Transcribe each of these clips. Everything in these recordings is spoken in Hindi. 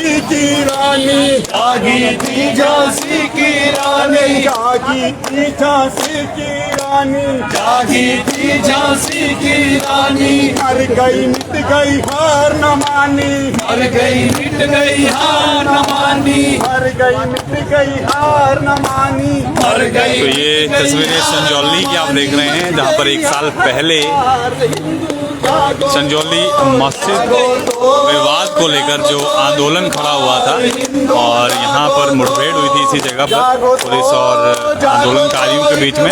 झांसी की रानी, जागी थी झांसी की रानी, जागी थी झांसी की रानी, जागी थी झांसी की रानी। मर गई मिट गई हार न मानी, मर गई मिट गई हार न मानी, मर गई मिट गई हार न मानी, मर गई। तो ये तस्वीरें संजौली की आप देख रहे हैं, जहाँ पर एक साल पहले संजौली मस्जिद विवाद को लेकर जो आंदोलन खड़ा हुआ था और यहाँ पर मुठभेड़ हुई थी इसी जगह पर पुलिस और आंदोलनकारियों के बीच में,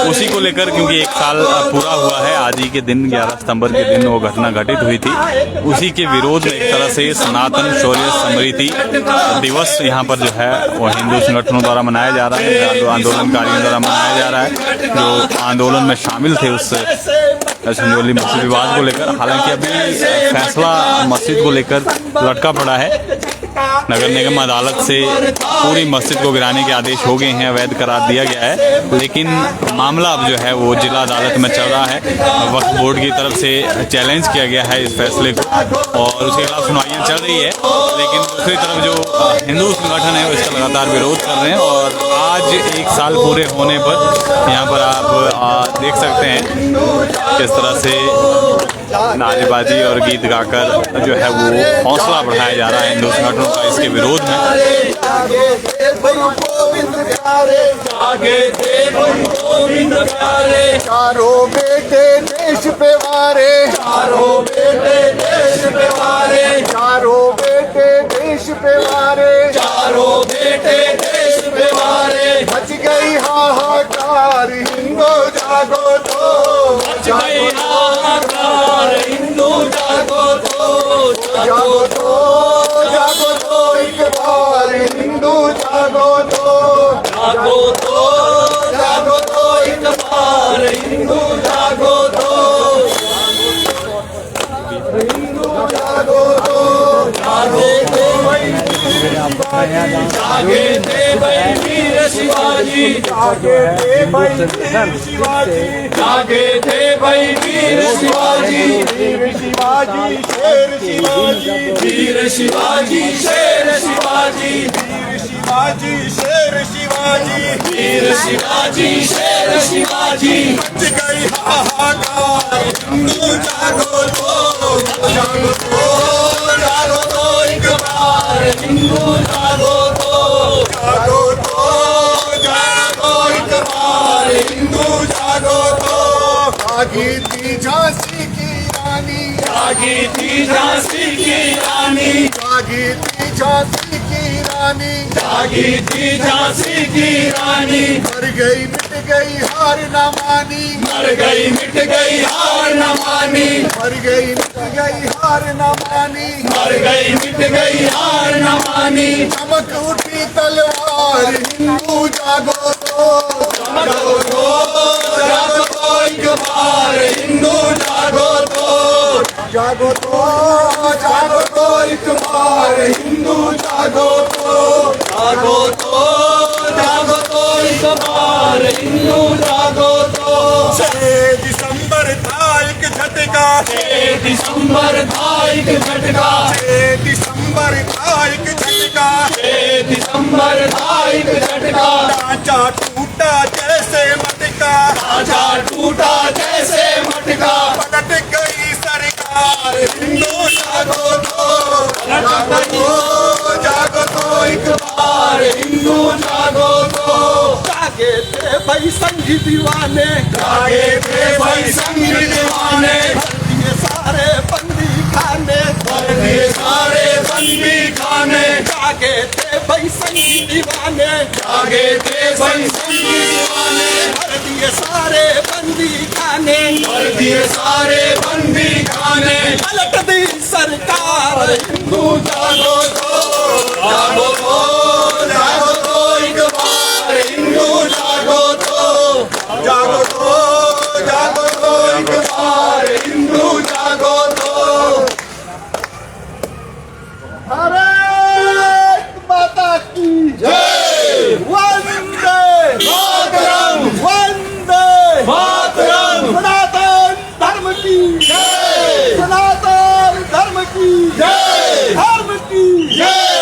उसी को लेकर क्योंकि एक साल पूरा हुआ है आज ही के दिन 11 सितंबर के दिन वो घटना घटित हुई थी, उसी के विरोध में एक तरह से सनातन शौर्य स्मृति दिवस यहाँ पर जो है वो हिंदू संगठनों द्वारा मनाया जा रहा है, आंदोलनकारियों द्वारा मनाया जा रहा है जो आंदोलन में शामिल थे उस संजौली मस्जिद विवाद को लेकर। हालांकि अभी फैसला मस्जिद को लेकर लटका पड़ा है, नगर निगम अदालत से पूरी मस्जिद को गिराने के आदेश हो गए हैं, अवैध करार दिया गया है, लेकिन मामला अब जो है वो जिला अदालत में चल रहा है। वक्फ बोर्ड की तरफ से चैलेंज किया गया है इस फैसले को और उसके खिलाफ सुनवाइयाँ चल रही है, लेकिन दूसरी तरफ जो हिंदू संगठन है वो इसका लगातार विरोध कर रहे हैं। और आज एक साल पूरे होने पर यहाँ पर आप देख सकते हैं किस तरह से नारेबाजी और गीत गाकर जो है वो हौसला बढ़ाया जा रहा है हिंदू संगठनों का इसके विरोध में। चारों बेटे देश पे वारे, चारों बेटे देश पे वारे, चारों बेटे देश पे वारे, चारों बेटे देश पे वारे। मच गई हाहाकार हिंदू जागो तो, मच गई हाहाकार हिंदू जागो तो, जागो तो, जागो तो एक बार हिंदू जागो तो, जागो तो, जागो तो एक बार हिंदू जागो तो, हिंदू जागो तो, जागे थे भाई वीर शिवाजी, जागे थे भाई वीर शिवाजी, जागे थे भाई वीर शिवाजी, वीर शिवाजी शेर शिवाजी, वीर शिवाजी शेर शिवाजी, वीर शिवाजी शेर शिवाजी, वीर शिवाजी शेर शिवाजी। मच गई हाहाकार हिंदू जागो तो, जागो तो, जागो तो एक बार हिंदू जागो तो, जागो तो, जागो एक बार हिंदू जागो तो। जागी थी झांसी की रानी, जागी थी झांसी की रानी, जागी थी झांसी की रानी, जागी थी झांसी की रानी। मर गई मिट गई हार न मानी, मर गई मिट गई हार न मानी, मर गई मिट गई हार न मानी, मर गई मिट गई हार न मानी। चमक उठी तलवार हिंदू जागो तो, जागो तो, जागो तो एक बार हिंदू जागो तो, जागो तो, जागो तो एक बार हिंदू जागो तो, जागो तो, जागो तो एक बार हिंदू जागो तो। 6 दिसंबर था एक झटका, 6 दिसंबर था एक झटका, 6 दिसंबर था एक झटका, 6 दिसंबर था एक झटका। ढांचा टूटा जैसे मटका, ढांचा टूटा जैसे मटका, पलट गई सरकार हिंदू जागो तो, जागो तो, जागो तो एक बार हिंदू जागो तो। जागे थे भाई संगी दीवाने, जागे थे भाई संगी दीवाने, ये सारे बंदी खाने, भर दिए सारे बंदी खाने। जागे थे भाई संगी दीवाने, जागे थे भाई संगी दीवाने, भर दिए सारे बंदी खाने, भर दिए सारे बंदी खाने। पलट दी सरकार हिंदू जागो तो, जागो तो, जागो तो एक बार हिंदू जागो तो, जागो तो, जागो तो एक बार हिंदू जागो तो। भारत माता की जय वंदे मातरम, वंदे मातरम, सनातन धर्म की जय, सनातन धर्म की जय, धर्म की जय।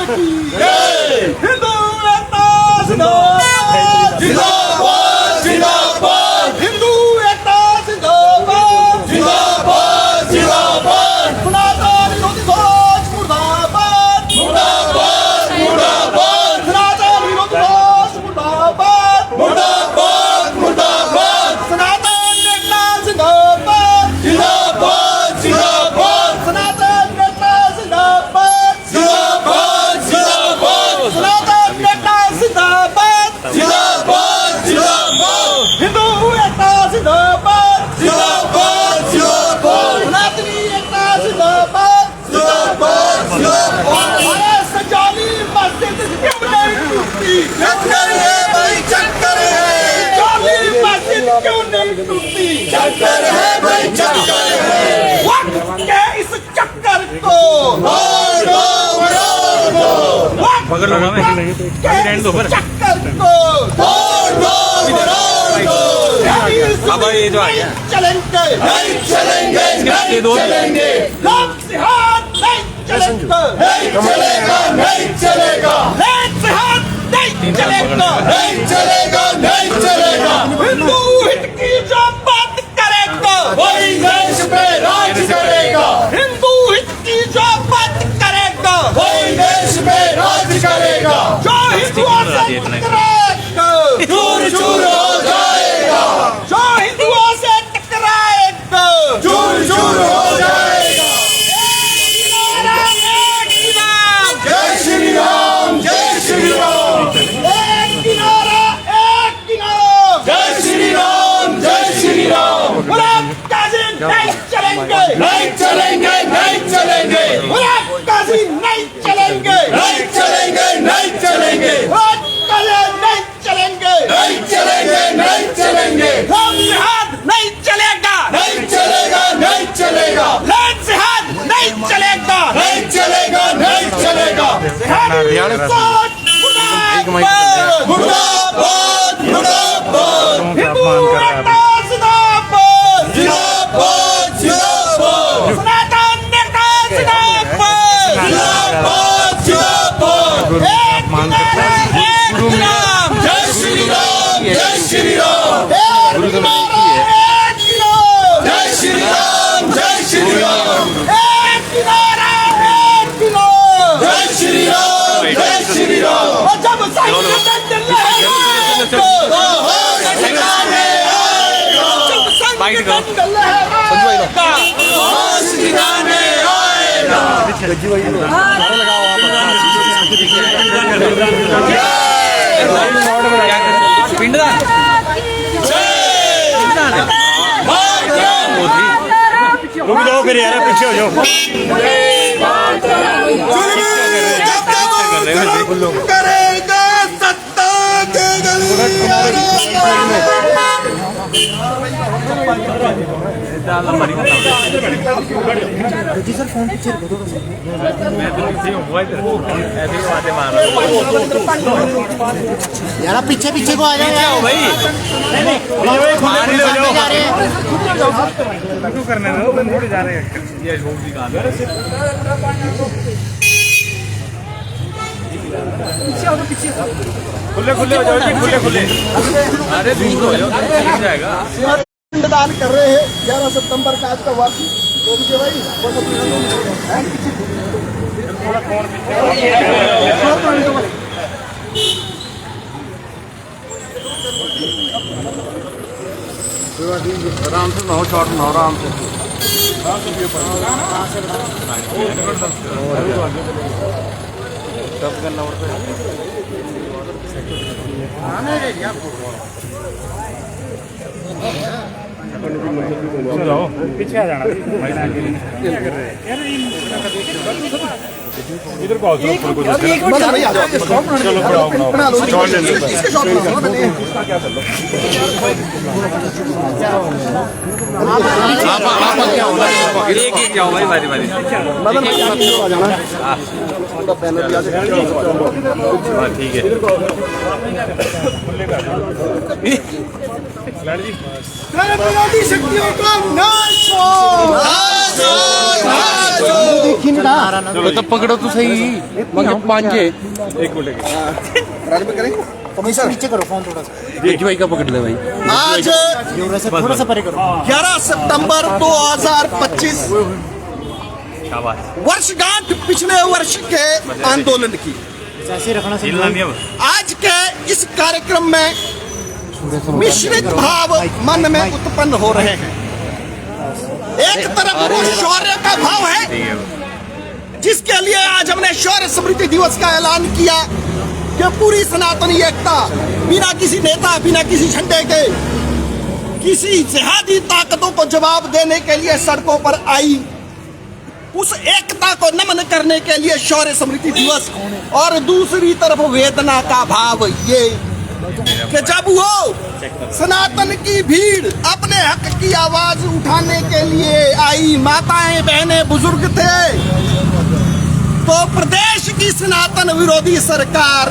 की हिंदू एकता जिंदाबाद जिंदाबाद जिंदाबाद हिंदू एकता जिंदाबाद जिंदाबाद जिंदाबाद सनातन विरोधी सोच मुर्दाबाद मुर्दाबाद मुर्दाबाद सनातन विरोधी सोच मुर्दाबाद मुर्दाबाद मुर्दाबाद सनातन एकता जिंदाबाद जिंदाबाद जिंदाबाद सनातन एकता जिंदाबाद जिंदाबाद जिंदाबाद सनातन एकता जिंदाबाद जिंदाबाद जिंदाबाद हिंदू एकता जिंदाबाद जिंदाबाद जिंदाबाद सनातनी एकता जिंदाबाद जिंदाबाद जिंदाबाद अरे सजाली मस्जिद क्यों नहीं टूटती चक्कर है भाई चक्कर है सजाली मस्जिद क्यों नहीं टूटती चक्कर है भाई चक्कर है वक्त के इस चक्कर को तोड़ दो मरोड़ दो वक्त पकड़ लो ना मैं के इस चक्कर को तोड़ दो मरोड़ दो अब ये जो आ गया चलेंगे नहीं चलेंगे नहीं दो चलेंगे लोग से हाथ नहीं चलेंगे नहीं चलेगा नहीं चलेगा लेन से हाथ नहीं चलेगा नहीं चलेगा नहीं चलेगा हिंदू हित की जो बात करेगा वही देश पे राज करेगा हिंदू हित की जो बात करेगा वही देश पे राज करेगा जो हिंदुओं से टकराएगा चूर चूर हो जाएगा जो हिंदुओं से टकराएगा चूर चूर हो जाएगा एक किनारा जय श्री राम जय श्री राम एक किनारा जय श्री राम जय श्री राम गुलाम काजी नहीं चलेंगे नहीं चलेंगे नहीं चलेंगे गुलाम काजी नहीं चलेंगे नहीं चलेंगे नहीं चलेंगे गुलाम काजी नहीं चलेंगे नहीं चलेंगे नहीं चलेंगे हम से हाथ नहीं चलेगा नहीं चलेगा नहीं चलेगा लेन से हाथ नहीं चलेगा नहीं चलेगा नहीं चलेगा सोच मुर्दाबाद मुर्दाबाद मुर्दाबाद हिंदू एकता जिंदाबाद जिंदाबाद जिंदाबाद सनातन एकता जिंदाबाद जिंदाबाद जिंदाबाद एक किनारा एक नाम जय श्री राम जय श्री राम एक किनारा एक किनारा जय श्री राम जय श्री राम एक किनारा एक किनारा जय श्री राम जय श्री राम और जब संकट लहराएगा होश ठिकाने आएगा जब संकट लहराएगा होश ठिकाने आएगा पिंडदान रुक जाओ फिर यार पीछे हो जाओ करेगा सत्ता के यार आप पीछे पीछे को आ जाओ यार भाई जा रहे हैं करने दो थोड़ी जा रहे हैं ये झोंक दी कहां खुले खुले हो जाओ जी खुले खुले अरे दूर हो जाओ मिल जाएगा पिंडदान कर रहे हैं 11 सितंबर का आज का वार्षिक तो विजय भाई आराम से नौ शॉट नौ आराम से सब करना पड़ता है पीछे आ जाना इधर को आओ भाई आ जाओ चलो बना लो शॉट ले लो इसके शॉट बना लो मैंने एक एक जाओ भाई बारी बारी मतलब आ जाना हाँ ठीक है। विरोधी शक्तियों को नाश हो। तो पकड़ो तो सही मगर पांचे एक मिनट पीछे करो फोन थोड़ा सा भाई का पकड़ ले भाई आज थोड़ा सा परे करो 11 सितंबर 2025 शाबाश। वर्षगांठ पिछले वर्ष के आंदोलन की ऐसे रखना हिलना नहीं अब। आज के इस कार्यक्रम में मिश्रित भाव मन में उत्पन्न हो रहे हैं। एक तरफ वो शौर्य का भाव है ठीक है। जिसके लिए आज हमने शौर्य स्मृति दिवस का ऐलान किया कि पूरी सनातनी एकता बिना किसी नेता बिना किसी झंडे के किसी जिहादी ताकतों को जवाब देने के लिए सड़कों पर आई। उस एकता को नमन करने के लिए शौर्य स्मृति दिवस और दूसरी तरफ वेदना का भाव ये कि जब वो सनातन की भीड़ अपने हक की आवाज उठाने के लिए आई, माताएं बहनें बुजुर्ग थे, तो प्रदेश की सनातन विरोधी सरकार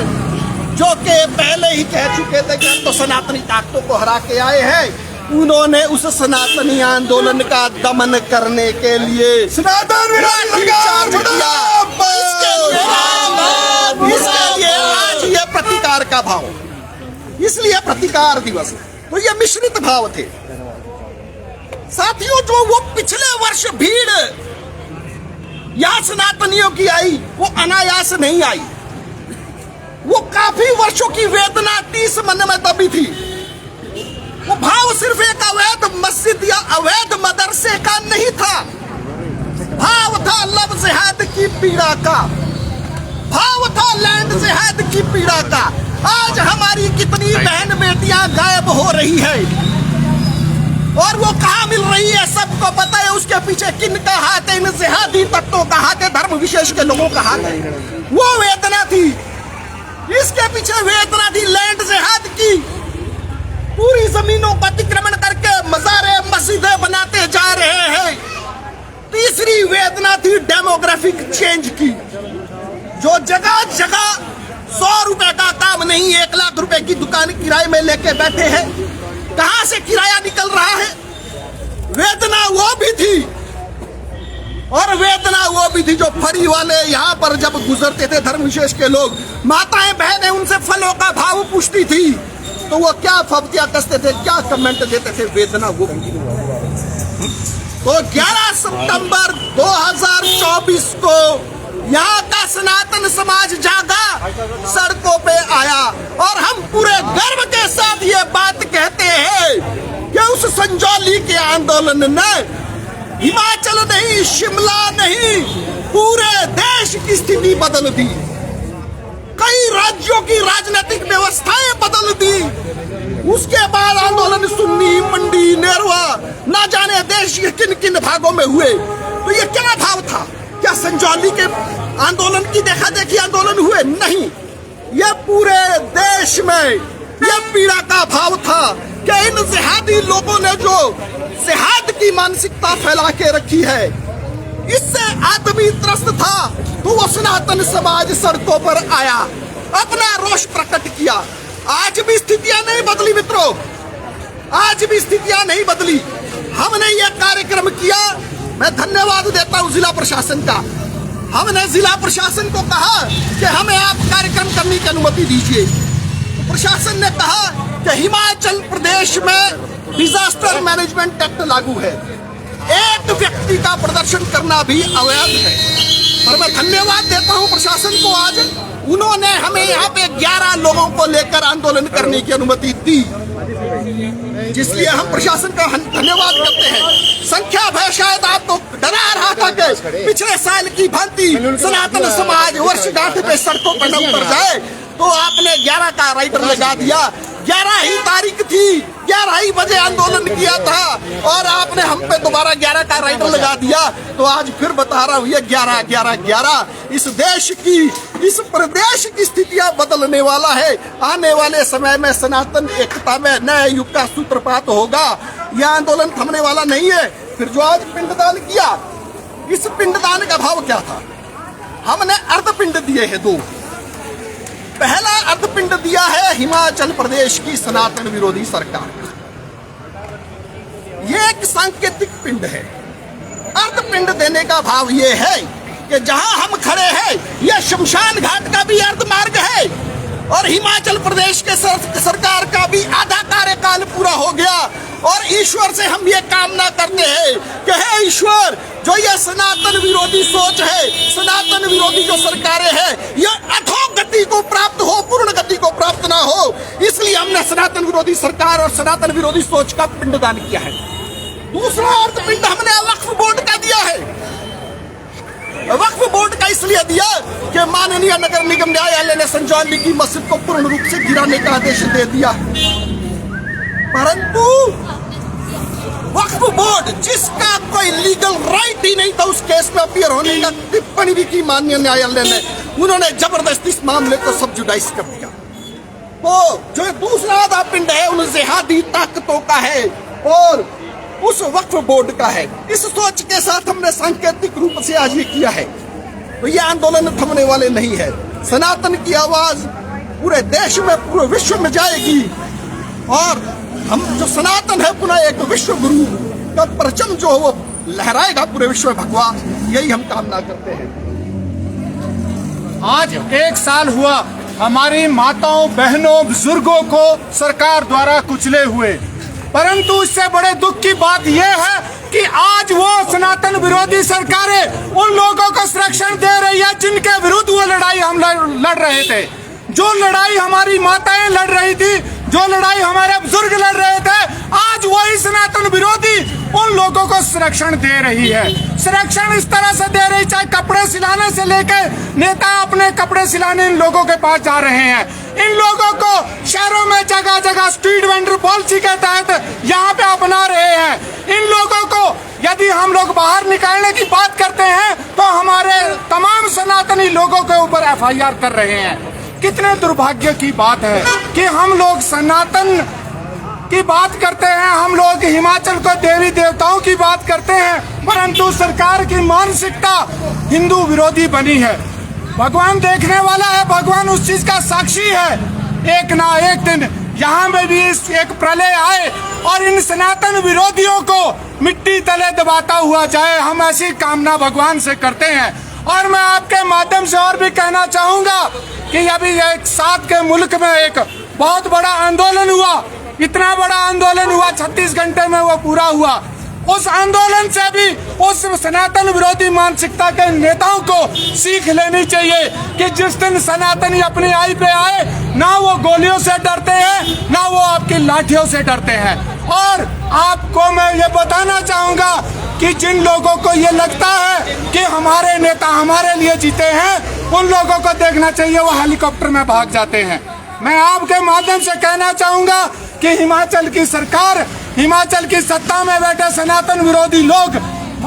जो कि पहले ही कह चुके थे कि हम तो सनातनी ताकतों को हरा के आए हैं, उन्होंने उस सनातनी आंदोलन का दमन करने के लिए सनातन चार्ज किया। इसके लिए आज ये प्रतिकार का भाव, इसलिए प्रतिकार दिवस। तो ये मिश्रित भाव थे साथियों। जो वो पिछले वर्ष भीड़ यहाँ सनातनियों की आई वो अनायास नहीं आई। वो काफी वर्षों की वेदना 30 मन में दबी थी। वो भाव सिर्फ एक अवैध मस्जिद या अवैध मदरसे का नहीं था, भाव था लब जिहाद की पीड़ा का, भाव था लैंड जिहाद की पीड़ा का। आज हमारी कितनी बहन बेटियां गायब हो रही है और वो कहाँ मिल रही है सबको पता है। उसके पीछे किन का हाथ है? इन जिहादी तत्वों का हाथ है, धर्म विशेष के लोगों का हाथ है। वो वेदना थी, इसके पीछे वेदना थी लैंड जिहाद की। पूरी जमीनों का अतिक्रमण करके मज़ारे मस्जिदें बनाते जा रहे हैं। तीसरी वेदना थी डेमोग्राफिक चेंज की। जो जगह जगह 100 रुपए का काम नहीं 1 लाख रुपए की दुकान किराए में लेके बैठे हैं, कहां से किराया निकल रहा है? वेदना वो भी थी और वेदना वो भी थी जो फरी वाले यहाँ पर जब गुजरते थे धर्म विशेष के लोग, माताएं बहनें उनसे फलों का भाव पूछती थी तो वो क्या फब्तियां कसते थे, क्या कमेंट देते थे, वेदना वो भी। तो 11 सितंबर 2024 को यहाँ का सनातन समाज जागा, सड़कों पे आया और हम पूरे गर्व के साथ ये बात कहते हैं कि उस संजौली के आंदोलन ने हिमाचल नहीं, शिमला नहीं, पूरे देश की स्थिति बदल दी। कई राज्यों की राजनीतिक व्यवस्थाएं बदल दी। उसके बाद आंदोलन सुन्नी, मंडी, नेरवा, ना जाने देश के किन किन भागों में हुए। तो ये क्या भाव था? क्या संजौली के आंदोलन की देखा देखी आंदोलन हुए? नहीं, यह पूरे देश में यह पीड़ा का भाव था कि इन जिहादी लोगों ने जो जिहाद की मानसिकता फैला के रखी है, इससे आदमी त्रस्त था। तो वो सनातन समाज सड़कों पर आया, अपना रोष प्रकट किया। आज भी स्थितियां नहीं बदली मित्रों, आज भी स्थितियां नहीं बदली। हमने यह कार्यक्रम किया, मैं धन्यवाद देता हूं जिला प्रशासन का। हमने जिला प्रशासन को कहा कि हमें आप कार्यक्रम करने की अनुमति दीजिए। तो प्रशासन ने कहा कि हिमाचल प्रदेश में डिजास्टर मैनेजमेंट एक्ट लागू है, एक व्यक्ति का प्रदर्शन करना भी अवैध है। पर मैं धन्यवाद देता हूं प्रशासन को, आज उन्होंने हमें यहाँ पे 11 लोगों को लेकर आंदोलन करने की अनुमति दी, जिसलिए हम प्रशासन का धन्यवाद करते हैं। संख्या भय शायद आपको डरा रहा था कि पिछले साल की भांति सनातन समाज वर्षगांठ पे सड़कों पर न उतर जाए, तो आपने 11 का राइडर लगा दिया। 11 ही तारीख थी, 11 ही बजे आंदोलन किया था और आपने हम पे दोबारा 11 का राइडर लगा दिया। तो आज फिर बता रहा हूँ, ये 11, 11, 11 इस देश की, इस प्रदेश की स्थितियां बदलने वाला है। आने वाले समय में सनातन एकता में नए युग का सूत्रपात होगा। यह आंदोलन थमने वाला नहीं है। फिर जो आज पिंडदान किया, इस पिंडदान का भाव क्या था? हमने अर्धपिंड दिए हैं 2। पहला अर्धपिंड दिया है हिमाचल प्रदेश की सनातन विरोधी सरकार का। ये एक सांकेतिक पिंड है। अर्धपिंड देने का भाव ये है कि जहां हम खड़े हैं यह शमशान घाट का भी अर्ध मार्ग है और हिमाचल प्रदेश के सरकार का भी आधा कार्यकाल पूरा हो गया। और ईश्वर से हम ये कामना करते हैं कि हे ईश्वर, जो ये सनातन विरोधी सोच है, सनातन विरोधी जो सरकारें हैं, ये अधोगति को प्राप्त हो, पूर्ण गति को प्राप्त ना हो। इसलिए हमने सनातन विरोधी सरकार और सनातन विरोधी सोच का पिंडदान किया है। दूसरा अर्धपिंड हमने वक्फ बोर्ड का दिया है। वक्फ बोर्ड का इसलिए दिया कि माननीय नगर निगम न्यायालय ने संजौली की मस्जिद को पूर्ण रूप से गिराने का आदेश दे दिया, परंतु वक्फ बोर्ड जिसका कोई लीगल राइट ही नहीं था उस केस में अपीयर होने का टिप्पणी भी की माननीय न्यायालय ने, उन्होंने जबरदस्ती इस मामले को सब जुडाइज कर दिया। तो जो दूसरा आधा पिंड है उन जिहादी ताकतों का है और उस वक्फ बोर्ड का है। इस सोच के साथ हमने सांकेतिक रूप से आज ये किया है। तो ये आंदोलन थमने वाले नहीं है। सनातन की आवाज पूरे देश में, पूरे विश्व में जाएगी और हम जो सनातन है पुनः एक विश्व गुरु का परचम जो वो लहराएगा पूरे विश्व में भगवा, यही हम कामना करते हैं। आज 1 साल हुआ हमारी माताओं, बहनों, बुजुर्गों को सरकार द्वारा कुचले हुए, परंतु इससे बड़े दुख की बात यह है कि आज वो सनातन विरोधी सरकारें उन लोगों को संरक्षण दे रही है जिनके विरुद्ध वो लड़ाई हम लड़ रहे थे। जो लड़ाई हमारी माताएं लड़ रही थी, जो लड़ाई हमारे बुजुर्ग लड़ रहे थे, आज वही सनातन विरोधी उन लोगों को संरक्षण दे रही है। संरक्षण इस तरह से दे रही, चाहे कपड़े सिलाने से लेकर नेता अपने कपड़े सिलाने इन लोगों के पास जा रहे हैं। इन लोगों को शहरों में जगह जगह स्ट्रीट वेंडर पॉलिसी के तहत यहाँ पे अपना रहे हैं। इन लोगों को यदि हम लोग बाहर निकालने की बात करते हैं तो हमारे तमाम सनातनी लोगों के ऊपर FIR कर रहे हैं। कितने दुर्भाग्य की बात है कि हम लोग सनातन की बात करते हैं, हम लोग हिमाचल को देवी देवताओं की बात करते हैं, परंतु सरकार की मानसिकता हिंदू विरोधी बनी है। भगवान देखने वाला है, भगवान उस चीज का साक्षी है। एक ना एक दिन यहाँ में भी एक प्रलय आए और इन सनातन विरोधियों को मिट्टी तले दबाता हुआ जाए, हम ऐसी कामना भगवान से करते हैं। और मैं आपके माध्यम से और भी कहना चाहूंगा कि अभी एक साथ के मुल्क में एक बहुत बड़ा आंदोलन हुआ, इतना बड़ा आंदोलन हुआ, 36 घंटे में वो पूरा हुआ। उस आंदोलन से भी उस सनातन विरोधी मानसिकता के नेताओं को सीख लेनी चाहिए कि जिस दिन सनातनी अपनी आई पे आए, ना वो गोलियों से डरते हैं, ना वो आपकी लाठियों से डरते हैं। और आपको मैं ये बताना चाहूंगा कि जिन लोगों को ये लगता है कि हमारे नेता हमारे लिए जीते हैं, उन लोगों को देखना चाहिए वो हेलीकॉप्टर में भाग जाते हैं। मैं आपके माध्यम से कहना चाहूंगा कि हिमाचल की सरकार, हिमाचल की सत्ता में बैठे सनातन विरोधी लोग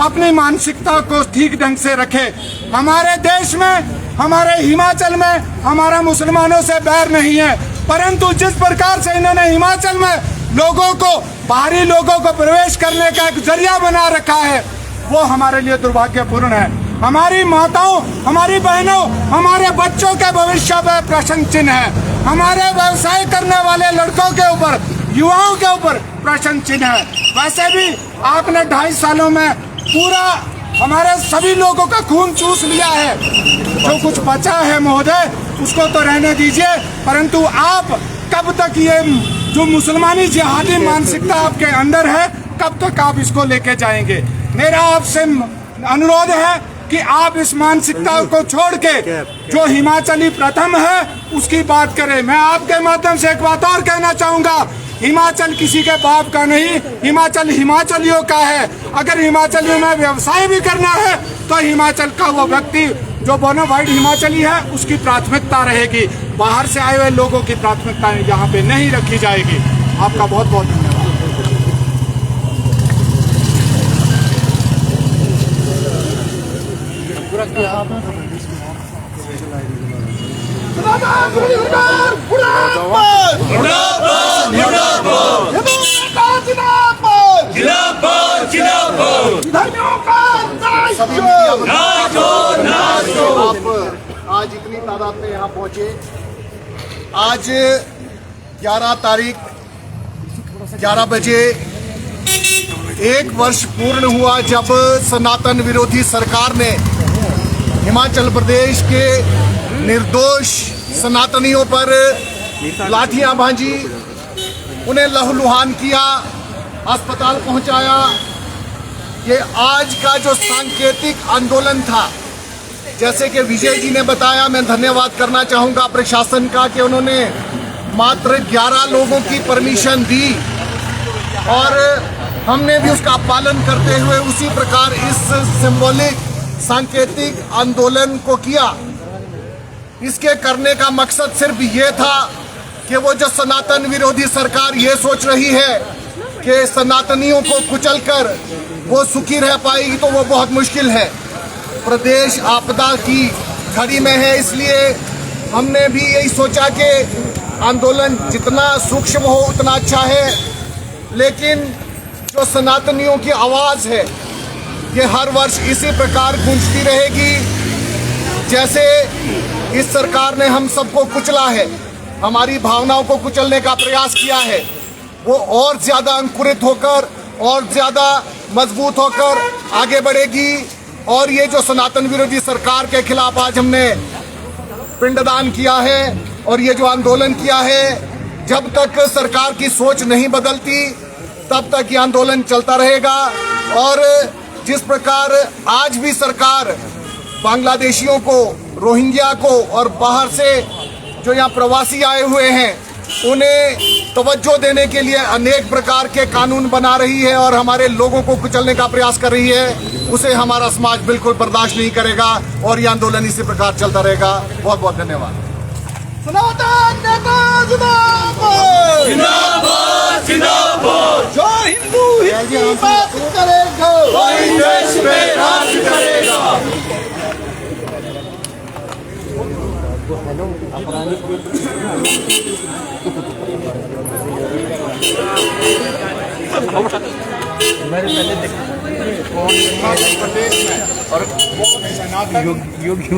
अपनी मानसिकता को ठीक ढंग से रखे। हमारे देश में, हमारे हिमाचल में हमारा मुसलमानों से बैर नहीं है, परंतु जिस प्रकार से इन्होंने हिमाचल में लोगों को, बाहरी लोगों को प्रवेश करने का एक जरिया बना रखा है, वो हमारे लिए दुर्भाग्यपूर्ण है। हमारी माताओं, हमारी बहनों, हमारे बच्चों के भविष्य पर प्रश्न चिन्ह है। हमारे व्यवसाय करने वाले लड़कों के ऊपर, युवाओं के ऊपर प्रश्न चिन्ह है। वैसे भी आपने 2.5 सालों में पूरा हमारे सभी लोगों का खून चूस लिया है। जो कुछ बचा है महोदय उसको तो रहने दीजिए, परंतु आप कब तक ये जो मुसलमानी जिहादी मानसिकता आपके अंदर है, कब तक आप इसको लेके जाएंगे? मेरा आपसे अनुरोध है कि आप इस मानसिकता को छोड़ के जो हिमाचली प्रथम है उसकी बात करें। मैं आपके माध्यम से एक बात और कहना चाहूंगा, हिमाचल किसी के बाप का नहीं, हिमाचल हिमाचलियों का है। अगर हिमाचलियों में व्यवसाय भी करना है तो हिमाचल का वो व्यक्ति जो बोनाफाइड हिमाचली है उसकी प्राथमिकता रहेगी। बाहर से आए हुए लोगों की प्राथमिकता यहाँ पे नहीं रखी जाएगी। आपका बहुत बहुत धन्यवाद। जिंदाबाद जिंदाबाद सभी मीडिया आप आज इतनी तादाद में यहाँ पहुंचे। आज 11 तारीख 11 बजे 1 वर्ष पूर्ण हुआ जब सनातन विरोधी सरकार ने हिमाचल प्रदेश के निर्दोष सनातनियों पर लाठियां भांजी, उन्हें लहूलुहान किया, अस्पताल पहुंचाया। ये आज का जो सांकेतिक आंदोलन था, जैसे कि विजय जी ने बताया, मैं धन्यवाद करना चाहूंगा प्रशासन का कि उन्होंने मात्र 11 लोगों की परमिशन दी और हमने भी उसका पालन करते हुए उसी प्रकार इस सिंबॉलिक सांकेतिक आंदोलन को किया। इसके करने का मकसद सिर्फ ये था कि वो जो सनातन विरोधी सरकार ये सोच रही है कि सनातनियों को कुचलकर वो सुखी रह पाएगी, तो वो बहुत मुश्किल है। प्रदेश आपदा की घड़ी में है, इसलिए हमने भी यही सोचा कि आंदोलन जितना सूक्ष्म हो उतना अच्छा है, लेकिन जो सनातनियों की आवाज़ है ये हर वर्ष इसी प्रकार गूंजती रहेगी। जैसे इस सरकार ने हम सबको कुचला है, हमारी भावनाओं को कुचलने का प्रयास किया है, वो और ज़्यादा अंकुरित होकर और ज़्यादा मजबूत होकर आगे बढ़ेगी। और ये जो सनातन विरोधी सरकार के खिलाफ आज हमने पिंडदान किया है और ये जो आंदोलन किया है, जब तक सरकार की सोच नहीं बदलती तब तक ये आंदोलन चलता रहेगा। और जिस प्रकार आज भी सरकार बांग्लादेशियों को, रोहिंग्या को और बाहर से जो यहाँ प्रवासी आए हुए हैं उन्हें तवज्जो देने के लिए अनेक प्रकार के कानून बना रही है और हमारे लोगों को कुचलने का प्रयास कर रही है, उसे हमारा समाज बिल्कुल बर्दाश्त नहीं करेगा और ये आंदोलन इसी प्रकार चलता रहेगा। बहुत बहुत धन्यवाद। सनातन नेता जिंदाबाद, जिंदाबाद जिंदाबाद। जो हिंदू हिंदी बात करेगा वही देश पे राज करेगा। योगी